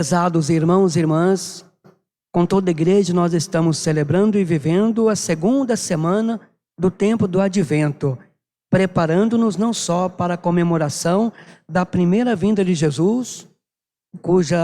Prezados irmãos e irmãs, com toda a igreja nós estamos celebrando e vivendo a segunda semana do tempo do Advento, preparando-nos não só para a comemoração da primeira vinda de Jesus, cujo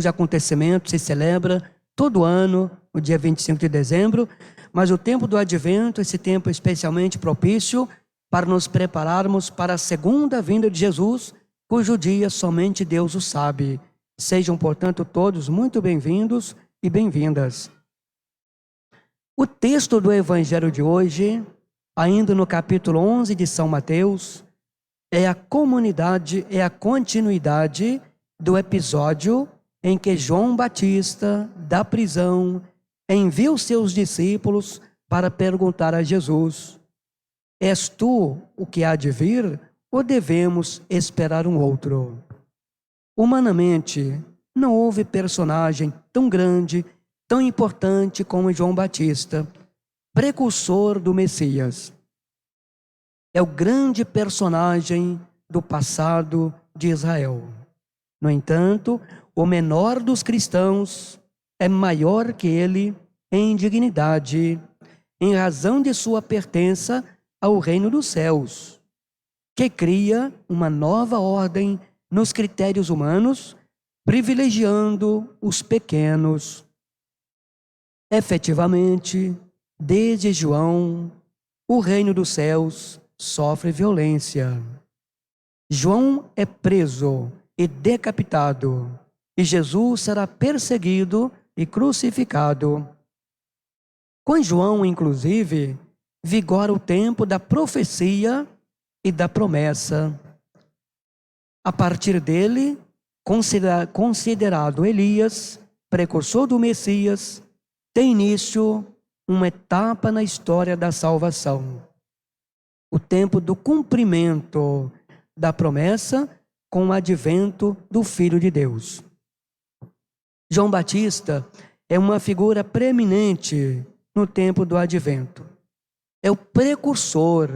acontecimento se celebra todo ano, no dia 25 de dezembro, mas o tempo do Advento, esse tempo especialmente propício para nos prepararmos para a segunda vinda de Jesus, cujo dia somente Deus o sabe. Sejam, portanto, todos muito bem-vindos e bem-vindas. O texto do Evangelho de hoje, ainda no capítulo 11 de São Mateus, é a continuidade do episódio em que João Batista, da prisão, envia os seus discípulos para perguntar a Jesus: és tu o que há de vir ou devemos esperar um outro? Humanamente, não houve personagem tão grande, tão importante como João Batista, precursor do Messias. É o grande personagem do passado de Israel. No entanto, o menor dos cristãos é maior que ele em dignidade, em razão de sua pertença ao reino dos céus, que cria uma nova ordem nos critérios humanos, privilegiando os pequenos. Efetivamente, desde João, o reino dos céus sofre violência. João é preso e decapitado, e Jesus será perseguido e crucificado. Com João, inclusive, vigora o tempo da profecia e da promessa. A partir dele, considerado Elias, precursor do Messias, tem início uma etapa na história da salvação. O tempo do cumprimento da promessa com o advento do Filho de Deus. João Batista é uma figura preeminente no tempo do advento. É o precursor,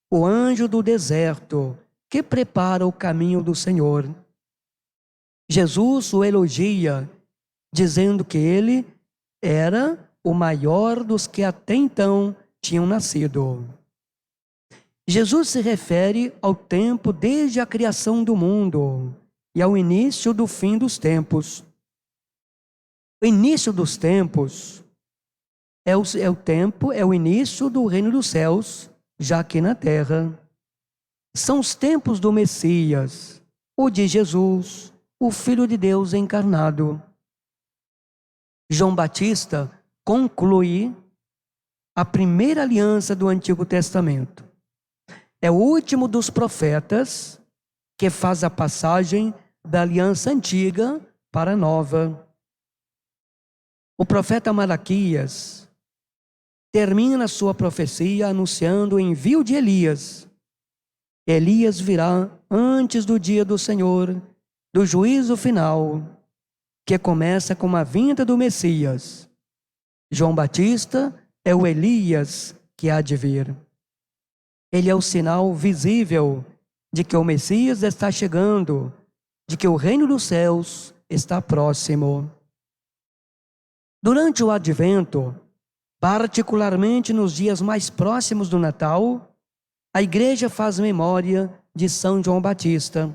o anjo do deserto, que prepara o caminho do Senhor. Jesus o elogia, dizendo que ele era o maior dos que até então tinham nascido. Jesus se refere ao tempo desde a criação do mundo e ao início do fim dos tempos. O início dos tempos é o início do reino dos céus, já aqui na terra. São os tempos do Messias, o de Jesus, o Filho de Deus encarnado. João Batista conclui a primeira aliança do Antigo Testamento. É o último dos profetas que faz a passagem da aliança antiga para a nova. O profeta Malaquias termina sua profecia anunciando o envio de Elias. Elias virá antes do dia do Senhor, do juízo final, que começa com a vinda do Messias. João Batista é o Elias que há de vir. Ele é o sinal visível de que o Messias está chegando, de que o reino dos céus está próximo. Durante o Advento, particularmente nos dias mais próximos do Natal, a igreja faz memória de São João Batista.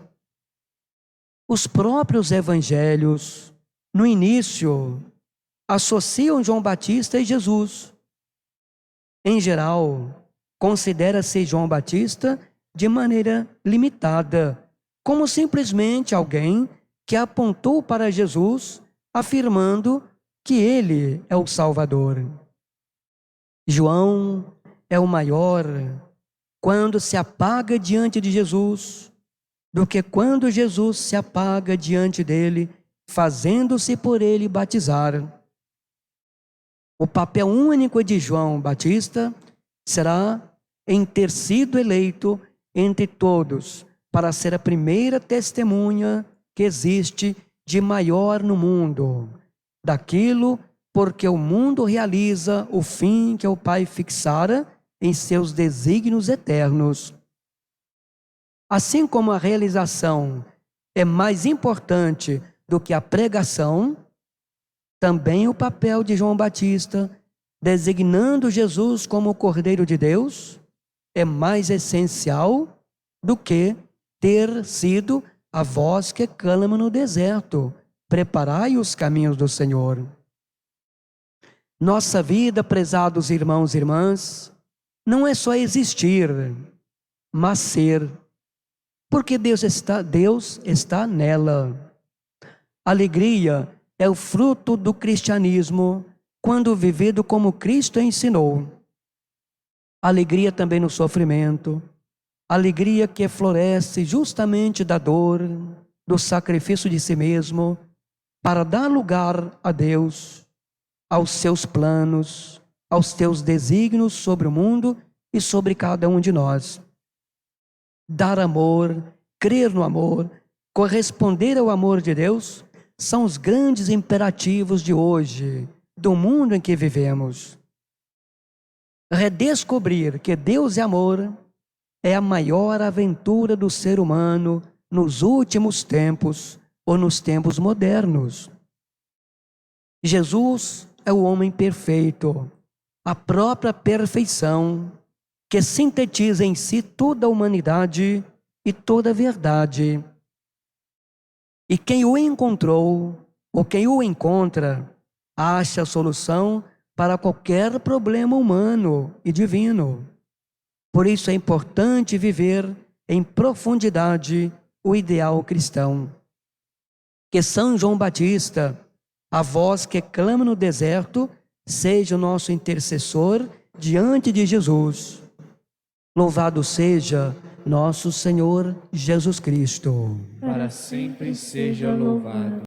Os próprios evangelhos, no início, associam João Batista e Jesus. Em geral, considera-se João Batista de maneira limitada, como simplesmente alguém que apontou para Jesus, afirmando que ele é o Salvador. João é o maior quando se apaga diante de Jesus, do que quando Jesus se apaga diante dele, fazendo-se por ele batizar. O papel único de João Batista será em ter sido eleito entre todos para ser a primeira testemunha que existe de maior no mundo, daquilo porque o mundo realiza o fim que o Pai fixara em seus desígnios eternos. Assim como a realização é mais importante do que a pregação, também o papel de João Batista, designando Jesus como o Cordeiro de Deus, é mais essencial do que ter sido a voz que clama no deserto: preparai os caminhos do Senhor. Nossa vida, prezados irmãos e irmãs, não é só existir, mas ser, porque Deus está nela. Alegria é o fruto do cristianismo quando vivido como Cristo ensinou. Alegria também no sofrimento, alegria que floresce justamente da dor, do sacrifício de si mesmo, para dar lugar a Deus, aos seus planos, aos teus desígnios sobre o mundo e sobre cada um de nós. Dar amor, crer no amor, corresponder ao amor de Deus, são os grandes imperativos de hoje, do mundo em que vivemos. Redescobrir que Deus é amor é a maior aventura do ser humano nos últimos tempos ou nos tempos modernos. Jesus é o homem perfeito, a própria perfeição, que sintetiza em si toda a humanidade e toda a verdade. E quem o encontrou, ou quem o encontra, acha a solução para qualquer problema humano e divino. Por isso é importante viver em profundidade o ideal cristão. Que São João Batista, a voz que clama no deserto, seja o nosso intercessor diante de Jesus. Louvado seja nosso Senhor Jesus Cristo. Para sempre seja louvado.